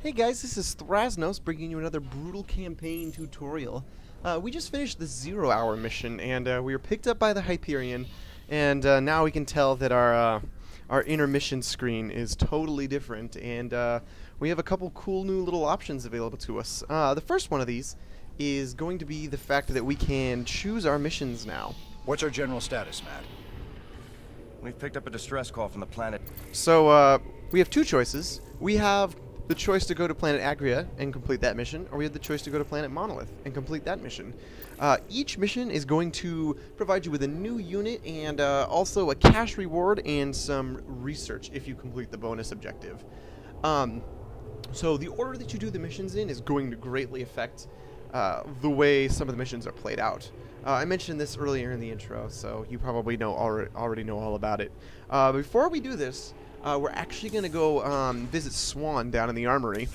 Hey guys, this is Thrasnos bringing you another brutal campaign tutorial. We just finished the 0 hour mission and we were picked up by the Hyperion, and now we can tell that our intermission screen is totally different, and we have a couple cool new little options available to us. The first one of these is going to be the fact that we can choose our missions now. What's our general status, Matt? We've picked up a distress call from the planet. So we have two choices. We have the choice to go to planet Agria and complete that mission, or we have the choice to go to planet Monolith and complete that mission. Each mission is going to provide you with a new unit and also a cash reward and some research if you complete the bonus objective. So the order that you do the missions in is going to greatly affect the way some of the missions are played out. I mentioned this earlier in the intro, so you probably already know all about it. Before we do this, we're actually going to go visit Swan down in the armory,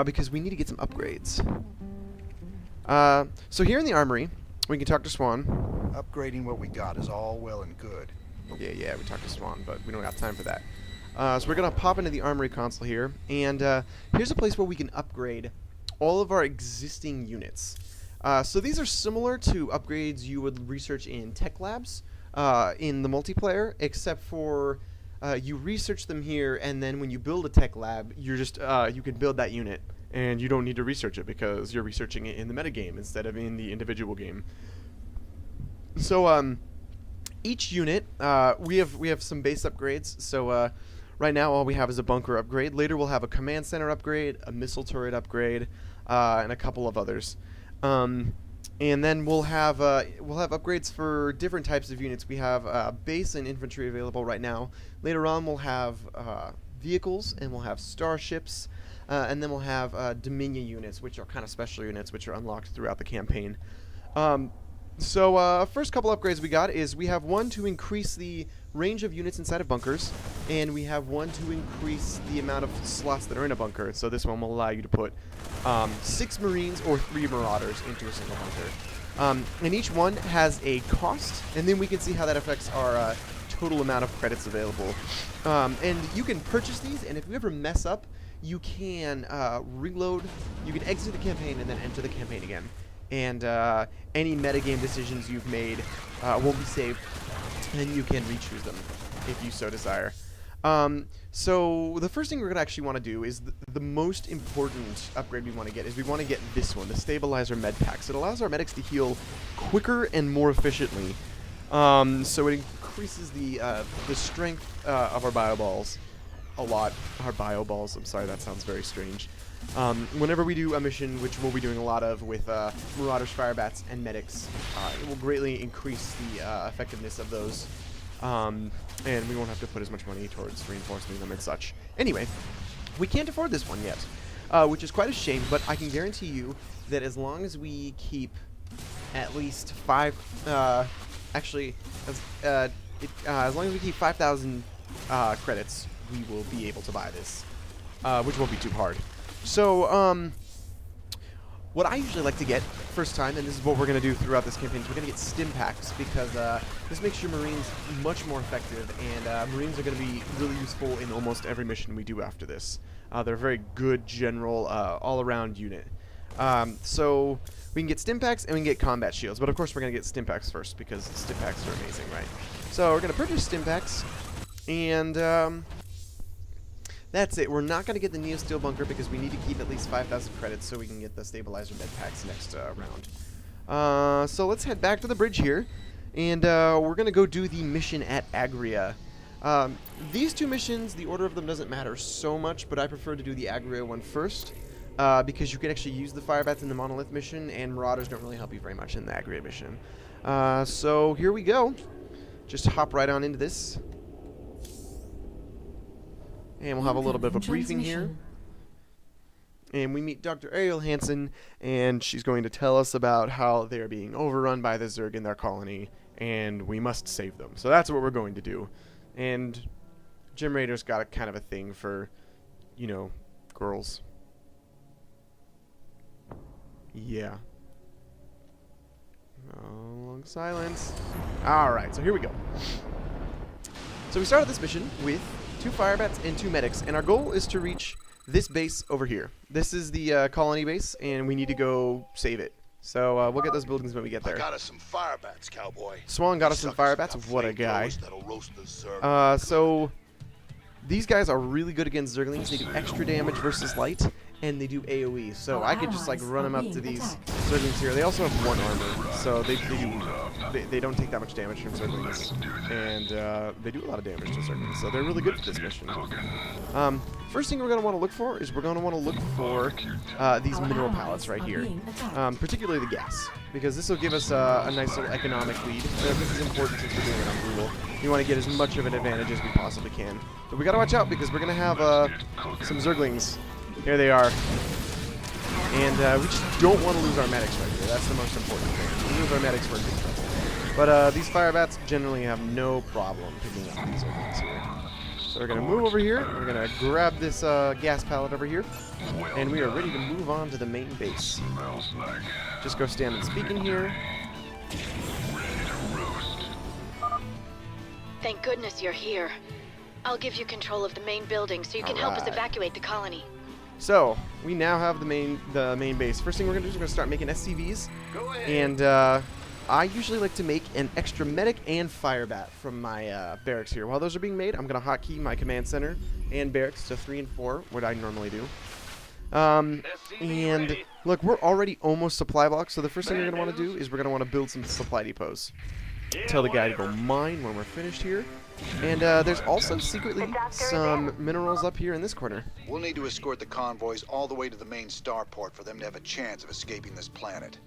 because we need to get some upgrades. So here in the armory, we can talk to Swan. Upgrading what we got is all well and good. Yeah, we talked to Swan, but we don't have time for that. So we're going to pop into the armory console here, and here's a place where we can upgrade all of our existing units. So these are similar to upgrades you would research in tech labs in the multiplayer, except for you research them here, and then when you build a tech lab, you're just you can build that unit, and you don't need to research it because you're researching it in the metagame instead of in the individual game. So each unit, we have some base upgrades. So right now all we have is a bunker upgrade. Later we'll have a command center upgrade, a missile turret upgrade, and a couple of others. And then we'll have upgrades for different types of units. We have base and infantry available right now. Later on we'll have vehicles, and we'll have starships, and then we'll have Dominion units, which are kind of special units, which are unlocked throughout the campaign. So first couple upgrades we got is we have one to increase the range of units inside of bunkers, and we have one to increase the amount of slots that are in a bunker. So this one will allow you to put 6 Marines or 3 Marauders into a single bunker. And each one has a cost, and then we can see how that affects our total amount of credits available. And you can purchase these, and if you ever mess up, you can reload, you can exit the campaign and then enter the campaign again. And any metagame decisions you've made won't be saved, and you can re-choose them if you so desire. So the first thing we're going to actually want to do is the most important upgrade we want to get is we want to get this one, the Stabilizer Med Packs. It allows our medics to heal quicker and more efficiently. So it increases the strength of our bio balls a lot. Our bio balls, I'm sorry, that sounds very strange. Whenever we do a mission, which we'll be doing a lot of with Marauders, Firebats, and Medics, it will greatly increase the effectiveness of those, and we won't have to put as much money towards reinforcing them and such. Anyway, we can't afford this one yet, which is quite a shame, but I can guarantee you that as long as we keep at least 5, as long as we keep 5,000 credits, we will be able to buy this, which won't be too hard. So, what I usually like to get first time, and this is what we're going to do throughout this campaign, is we're going to get stim packs, because this makes your Marines much more effective, and Marines are going to be really useful in almost every mission we do after this. They're a very good general, all-around unit. So, we can get stim packs, and we can get combat shields, but of course we're going to get stim packs first, because stim packs are amazing, right? So, we're going to purchase stim packs, and that's it. We're not going to get the Neo Steel Bunker because we need to keep at least 5,000 credits so we can get the Stabilizer Med Packs next round. So let's head back to the bridge here, and we're going to go do the mission at Agria. These two missions, the order of them doesn't matter so much, but I prefer to do the Agria one first, because you can actually use the Firebats in the Monolith mission, and Marauders don't really help you very much in the Agria mission. So here we go. Just hop right on into this. And we'll have a little bit of a briefing here. And we meet Dr. Ariel Hansen, and she's going to tell us about how they're being overrun by the Zerg in their colony, and we must save them. So that's what we're going to do. And Jim Rader's got a kind of a thing for, you know, girls. Yeah. Oh, long silence. Alright, so here we go. So we started this mission with 2 Firebats and 2 Medics, and our goal is to reach this base over here. This is the colony base, and we need to go save it. So we'll get those buildings when we get there. I got us some fire bats, cowboy. Swan got us some fire bats. What a guy. So these guys are really good against Zerglings. They do extra damage versus light, and they do AoE. So I could just like run them up to these Zerglings here. They also have 1 armor, so they don't take that much damage from Zerglings, and they do a lot of damage to Zerglings. So they're really good for this mission. First thing we're going to want to look for is we're going to want to look for these mineral pallets right here, particularly the gas, because this will give us a nice little economic lead. This is important since we're doing it on WoL. You want to get as much of an advantage as we possibly can. But we got to watch out because we're going to have some Zerglings. Here they are. And we just don't want to lose our medics right here. That's the most important thing. We lose our medics, we're in big trouble. But these fire bats generally have no problem picking up these Zerglings here. So we're going to move over here. We're going to grab this gas pallet over here. And we are ready to move on to the main base. Just go stand and speak in here. Thank goodness you're here. I'll give you control of the main building so you can help us evacuate the colony. So we now have the main base. First thing we're gonna do is we're gonna start making SCVs, and I usually like to make an extra medic and fire bat from my barracks here. While those are being made, I'm gonna hotkey my command center and barracks to 3 and 4, what I normally do. And look, we're already almost supply blocked, so the first thing we're gonna want to do is we're gonna want to build some supply depots. Tell the guy to go mine when we're finished here. And there's also secretly some minerals up here in this corner. We'll need to escort the convoys all the way to the main starport for them to have a chance of escaping this planet.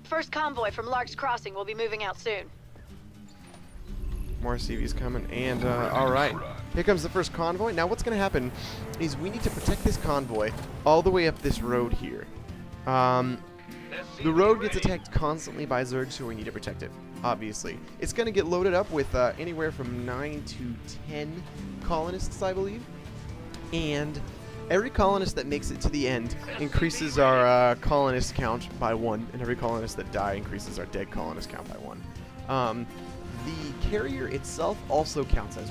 First convoy from Lark's Crossing will be moving out soon. More CVs coming, and alright. Here comes the first convoy. Now what's going to happen is we need to protect this convoy all the way up this road here. The road gets attacked constantly by Zergs, so we need to protect it, obviously. It's going to get loaded up with anywhere from 9 to 10 colonists, I believe. And every colonist that makes it to the end increases our colonist count by 1, and every colonist that die increases our dead colonist count by 1. The carrier itself also counts as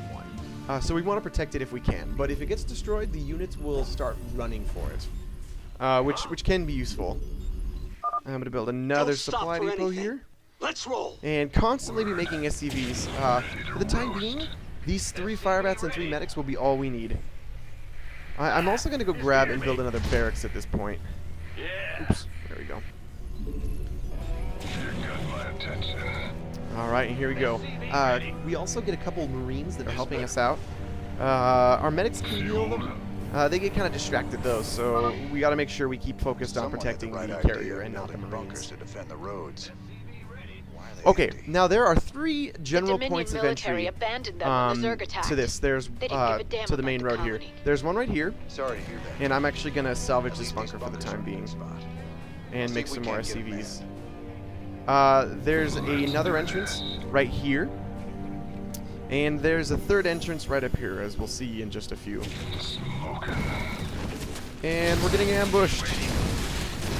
1. So we want to protect it if we can, but if it gets destroyed, the units will start running for it, which can be useful. I'm going to build another supply depot here. Let's roll. And constantly be making SCVs. For the time being, these 3 fire bats and 3 medics will be all we need. I'm also going to go grab and build another barracks at this point. Oops, there we go. Alright, and here we go. We also get a couple of Marines that are helping us out. Our medics can heal them. They get kind of distracted though, so we got to make sure we keep focused on protecting the carrier and not the Marines. To defend the roads. Okay, now there are 3 general the points of military entry abandoned them when the Zerg attacked. to this. There's They didn't give a damn to the main about the road here. colony. There's one right here, Sorry to hear that. and I'm actually gonna salvage At this least bunker these for the bunkers time are in being the spot. and See make if we some more can't get 'em SCVs. There's another entrance right here, and there's a 3rd entrance right up here, as we'll see in just a few. And we're getting ambushed.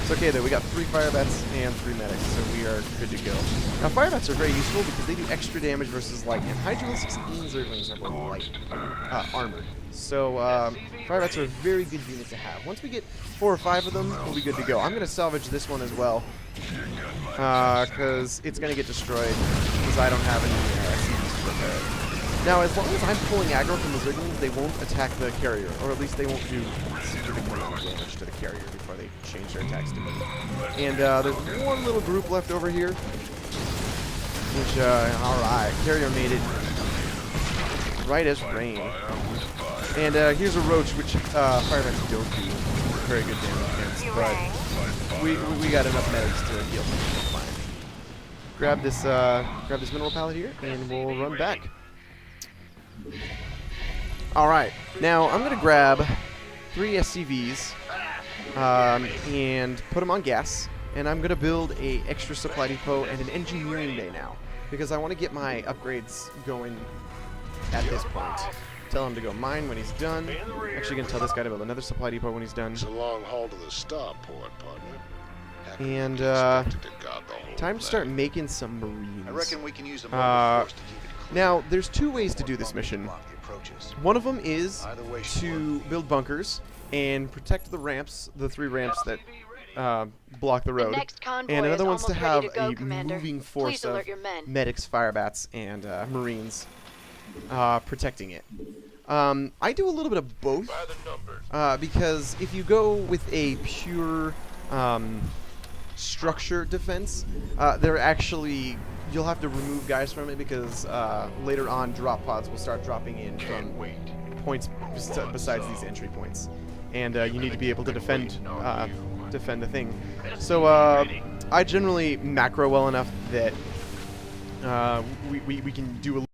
It's okay though, we got 3 fire bats and 3 medics, so we are good to go. Now fire bats are very useful because they do extra damage versus light, and Hydra 16 Zerglings are both light armored. So fire bats are a very good unit to have. Once we get 4 or 5 of them, we'll be good to go. I'm going to salvage this one as well, because it's going to get destroyed because I don't have any SCVs to repair it. Now, as long as I'm pulling aggro from the Zerglings, they won't attack the carrier, or at least they won't do significant damage to the carrier before they change their attacks to me. And there's one little group left over here, which, alright, carrier made it right as rain. And here's a roach, which firemen don't do very good damage against, but we got enough medics to heal them. Fine. Grab this mineral pallet here, and we'll run back. Alright, now I'm going to grab 3 SCVs and put them on gas, and I'm going to build a extra supply depot and an engineering bay now, because I want to get my upgrades going at this point. Tell him to go mine when he's done. Actually going to tell this guy to build another supply depot when he's done. It's a long haul to the starport, partner. And time to start making some Marines. I reckon we can use a mobile force to keep it clear. Now, there's 2 ways to do this mission. approaches. One of them is Either way, to build bunkers and protect the ramps, the 3 ramps that block the road. next convoy And another is one's to almost have ready to go, a Commander. moving force Please of alert your men. medics, firebats, and Marines protecting it. I do a little bit of both because if you go with a pure structure defense, you'll have to remove guys from it because later on drop pods will start dropping in from points besides these entry points, and you need to be able to defend the thing. So I generally macro well enough that we can do a